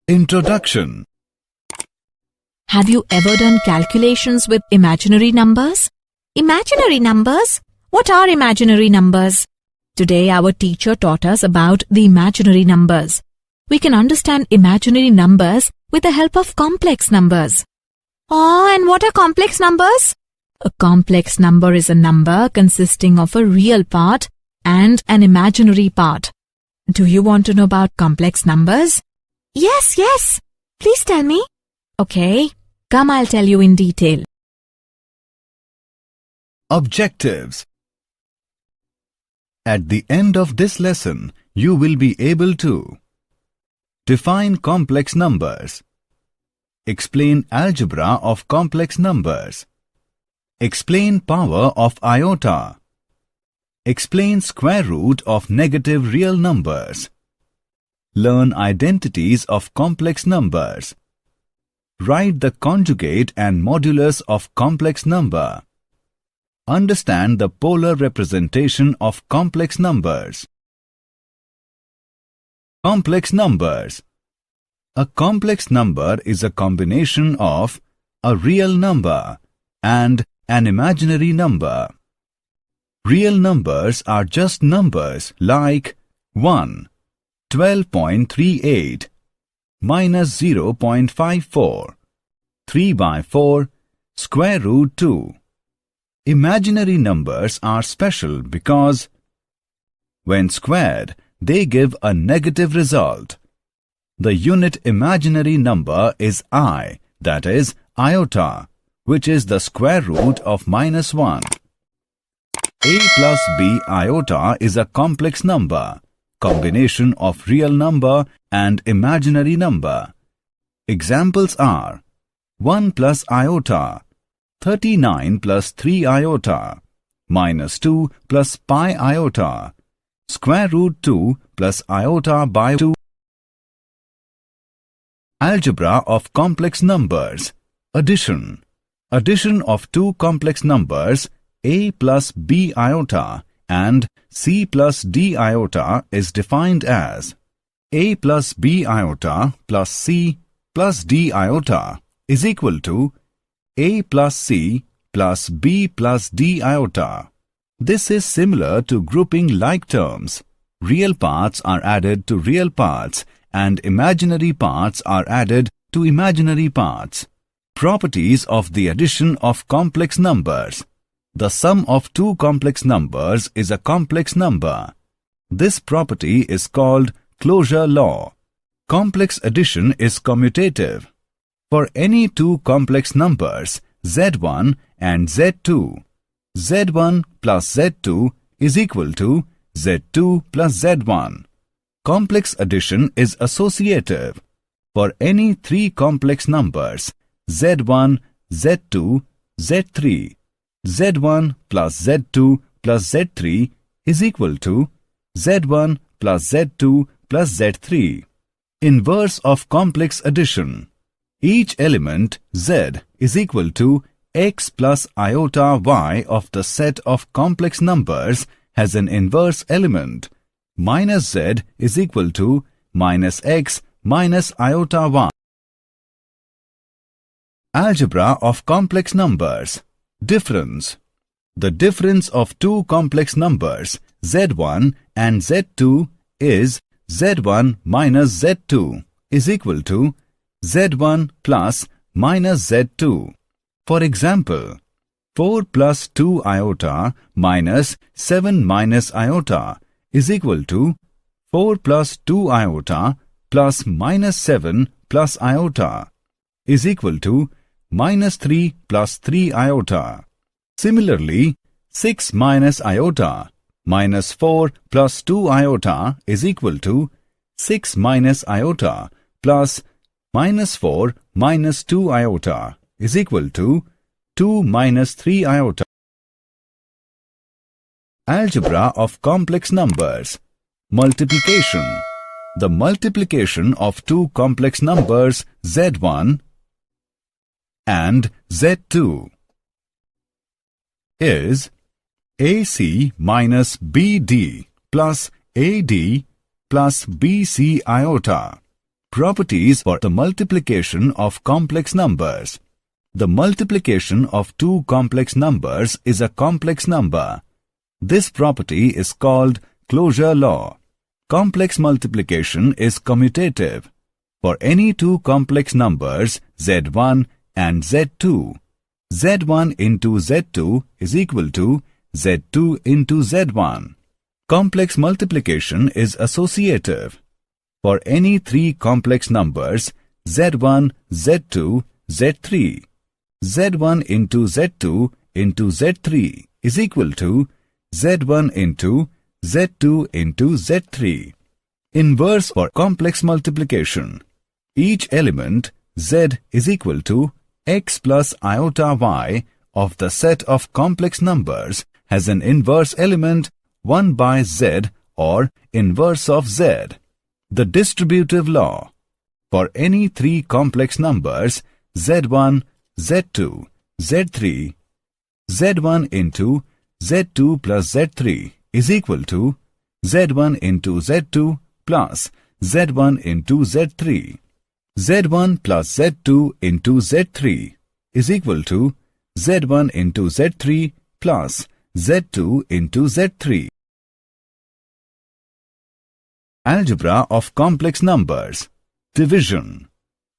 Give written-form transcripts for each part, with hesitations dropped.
Introduction. Have you ever done calculations with imaginary numbers? Imaginary numbers? What are imaginary numbers? Today our teacher taught us about the imaginary numbers. We can understand imaginary numbers with the help of complex numbers. Oh, and what are complex numbers? A complex number is a number consisting of a real part and an imaginary part. Do you want to know about complex numbers? Yes. Please tell me. Okay, come I'll tell you in detail. Objectives. At the end of this lesson, you will be able to define complex numbers, explain algebra of complex numbers, explain power of iota, explain square root of negative real numbers, learn identities of complex numbers, write the conjugate and modulus of complex number, understand the polar representation of complex numbers. Complex numbers. A complex number is a combination of a real number and an imaginary number. Real numbers are just numbers like 1, 12.38, minus 0.54, 3 by 4, square root 2. Imaginary numbers are special because when squared, they give a negative result. The unit imaginary number is I, that is iota, which is the square root of minus 1. A plus b iota is a complex number, combination of real number and imaginary number. Examples are 1 plus iota, 39 plus 3 iota, minus 2 plus pi iota, square root 2 plus iota by 2. Algebra of complex numbers. Addition. Addition of two complex numbers a plus b iota and c plus d iota is defined as a plus b iota plus c plus d iota is equal to a plus c plus b plus d iota. This is similar to grouping like terms. Real parts are added to real parts and imaginary parts are added to imaginary parts. Properties of the addition of complex numbers. The sum of two complex numbers is a complex number. This property is called closure law. Complex addition is commutative. For any two complex numbers, z1 and z2, z1 plus z2 is equal to z2 plus z1. Complex addition is associative. For any three complex numbers, z1, z2, z3, z1 plus z2 plus z3 is equal to z1 plus z2 plus z3. Inverse of complex addition. Each element z is equal to x plus iota y of the set of complex numbers has an inverse element. Minus z is equal to minus x minus iota y. Algebra of complex numbers. Difference. The difference of two complex numbers z1 and z2 is z1 minus z2 is equal to z1 plus minus z2. For example, 4 plus 2 iota minus 7 minus iota is equal to 4 plus 2 iota plus minus 7 plus iota is equal to minus 3 plus 3 iota. Similarly, 6 minus iota minus 4 plus 2 iota is equal to 6 minus iota plus minus 4 minus 2 iota is equal to 2 minus 3 iota. Algebra of complex numbers. Multiplication. The multiplication of two complex numbers z1 and z2 is AC minus BD plus AD plus BC iota. Properties for the multiplication of complex numbers. The multiplication of two complex numbers is a complex number. This property is called closure law. Complex multiplication is commutative. For any two complex numbers Z1 and Z2, Z1 into Z2 is equal to Z2 into Z1. Complex multiplication is associative. For any three complex numbers Z1, Z2, Z3, Z1 into Z2 into Z3 is equal to Z1 into Z2 into Z3. Inverse for complex multiplication. Each element Z is equal to x plus iota y of the set of complex numbers has an inverse element 1 by Z or inverse of Z. The distributive law. For any three complex numbers Z1, Z2, Z3, Z1 into Z2 plus Z3 is equal to Z1 into Z2 plus Z1 into Z3. Z1 plus Z2 into Z3 is equal to Z1 into Z3 plus Z2 into Z3. Algebra of complex numbers. Division.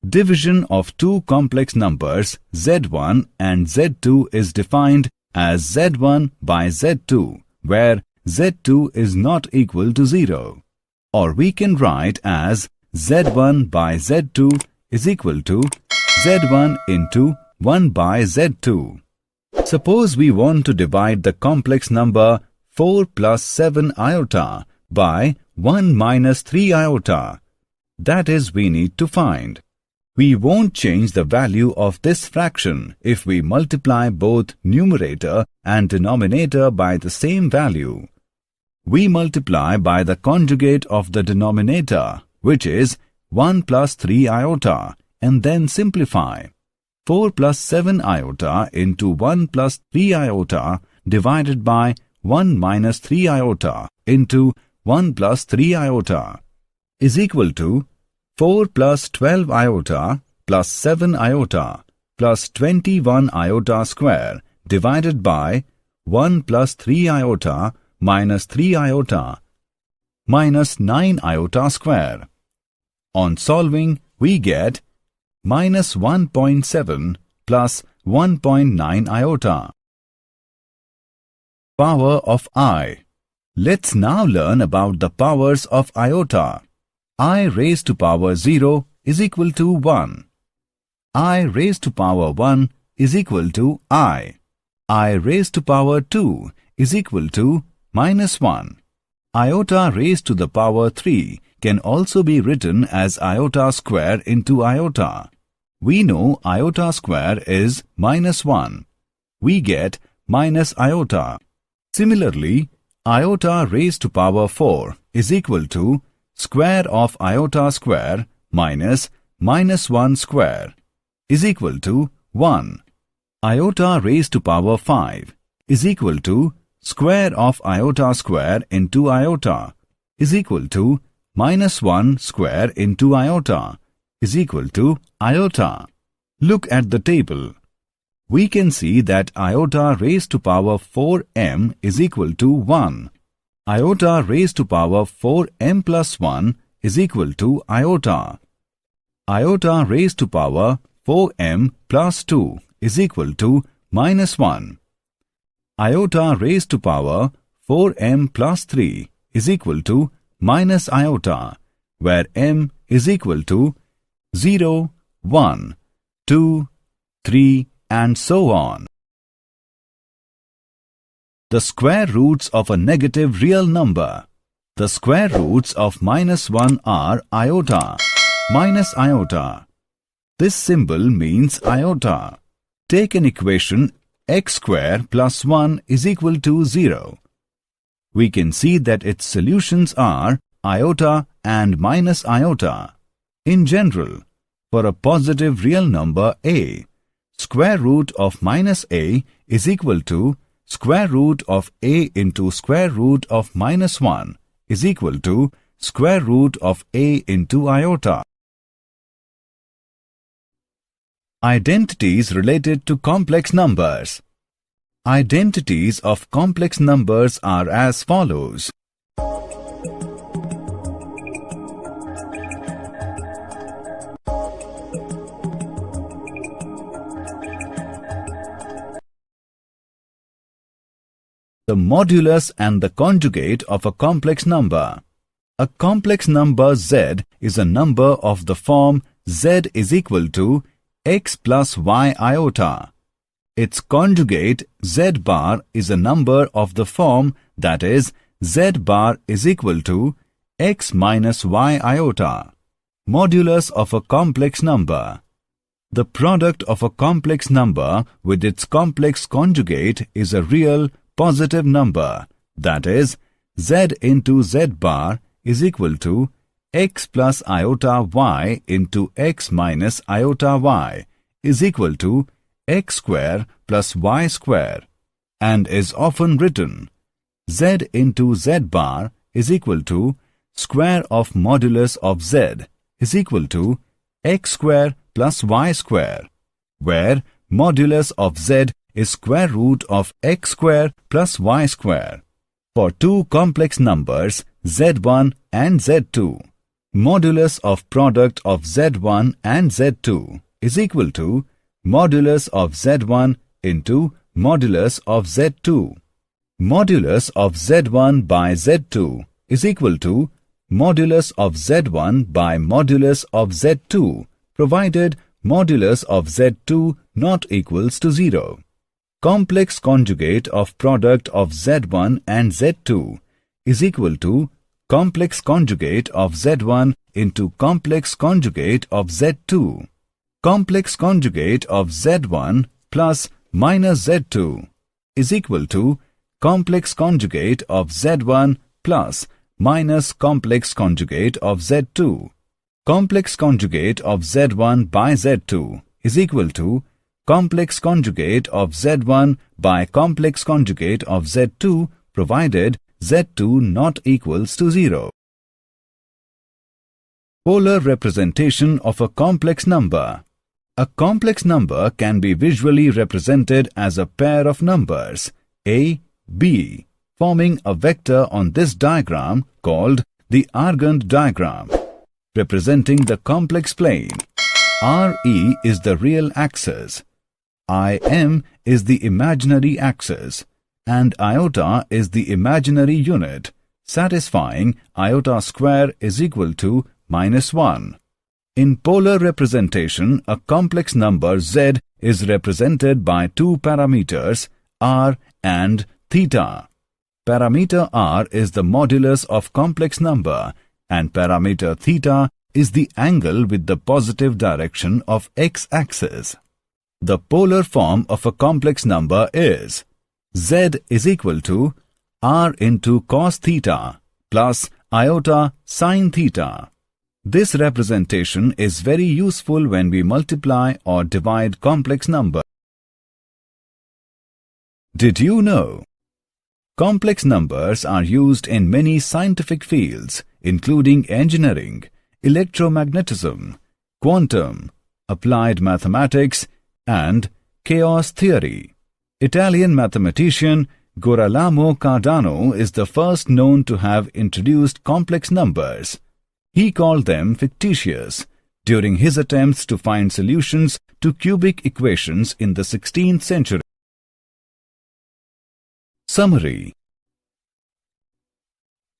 Division of two complex numbers Z1 and Z2 is defined as Z1 by Z2, where Z2 is not equal to 0. Or we can write as Z1 by Z2 is equal to Z1 into 1 by Z2. Suppose we want to divide the complex number 4 plus 7 iota by 1 minus 3 iota. That is, we need to find. We won't change the value of this fraction if we multiply both numerator and denominator by the same value. We multiply by the conjugate of the denominator, which is 1 plus 3 iota, and then simplify. 4 plus 7 iota into 1 plus 3 iota divided by 1 minus 3 iota into 1 plus 3 iota is equal to 4 plus 12 iota plus 7 iota plus 21 iota square divided by 1 plus 3 iota minus 3 iota minus 9 iota square. On solving, we get minus 1.7 plus 1.9 iota. Power of I. Let's now learn about the powers of iota. I raised to power 0 is equal to 1. I raised to power 1 is equal to I. I raised to power 2 is equal to minus 1. Iota raised to the power 3 can also be written as iota square into iota. We know iota square is minus 1. We get minus iota. Similarly, iota raised to power 4 is equal to square of iota square minus minus 1 square is equal to 1. Iota raised to power 5 is equal to square of iota square into iota is equal to minus 1 square into iota is equal to iota. Look at the table. We can see that iota raised to power 4m is equal to 1. Iota raised to power 4m plus 1 is equal to iota. Iota raised to power 4m plus 2 is equal to minus 1. Iota raised to power 4m plus 3 is equal to minus iota, where m is equal to 0, 1, 2, 3 and so on. The square roots of a negative real number. The square roots of minus 1 are iota, minus iota. This symbol means iota. Take an equation x square plus 1 is equal to 0. We can see that its solutions are iota and minus iota. In general, for a positive real number a, square root of minus a is equal to square root of a into square root of minus 1 is equal to square root of a into iota. Identities related to complex numbers. Identities of complex numbers are as follows. The modulus and the conjugate of a complex number. A complex number z is a number of the form z is equal to x plus y iota. Its conjugate z bar is a number of the form, that is, z bar is equal to x minus y iota. Modulus of a complex number. The product of a complex number with its complex conjugate is a real positive number, that is, z into z bar is equal to x plus iota y into x minus iota y is equal to x square plus y square, and is often written z into z bar is equal to square of modulus of z is equal to x square plus y square, where modulus of z is square root of x square plus y square. For two complex numbers z1 and z2, modulus of product of z1 and z2 is equal to modulus of z1 into modulus of z2. Modulus of z1 by z2 is equal to modulus of z1 by modulus of z2, provided modulus of z2 not equals to 0. Complex conjugate of product of z1 and z2 is equal to complex conjugate of z1 into complex conjugate of z2. Complex conjugate of z1 plus minus z2 is equal to complex conjugate of z1 plus minus complex conjugate of z2. Complex conjugate of z1 by z2 is equal to complex conjugate of z1 by complex conjugate of z2, provided z2 not equals to 0. Polar representation of a complex number. A complex number can be visually represented as a pair of numbers a, b, forming a vector on this diagram called the Argand diagram, representing the complex plane. RE is the real axis, IM is the imaginary axis, and iota is the imaginary unit, satisfying iota square is equal to -1. In polar representation, a complex number z is represented by two parameters r and theta. Parameter r is the modulus of complex number, and parameter theta is the angle with the positive direction of x-axis. The polar form of a complex number is z is equal to r into cos theta plus iota sin theta. This representation is very useful when we multiply or divide complex numbers. Did you know? Complex numbers are used in many scientific fields, including engineering, electromagnetism, quantum, applied mathematics, and chaos theory. Italian mathematician Girolamo Cardano is the first known to have introduced complex numbers. He called them fictitious during his attempts to find solutions to cubic equations in the 16th century. Summary.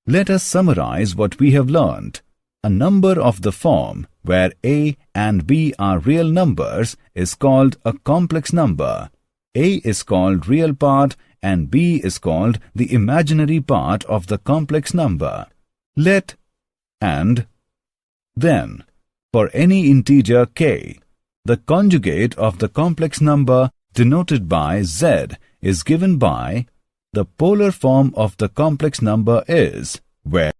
Let us summarize what we have learned. A number of the form where a and b are real numbers is called a complex number. A is called real part and b is called the imaginary part of the complex number. Let and then, for any integer k, the conjugate of the complex number denoted by z is given by the polar form of the complex number is where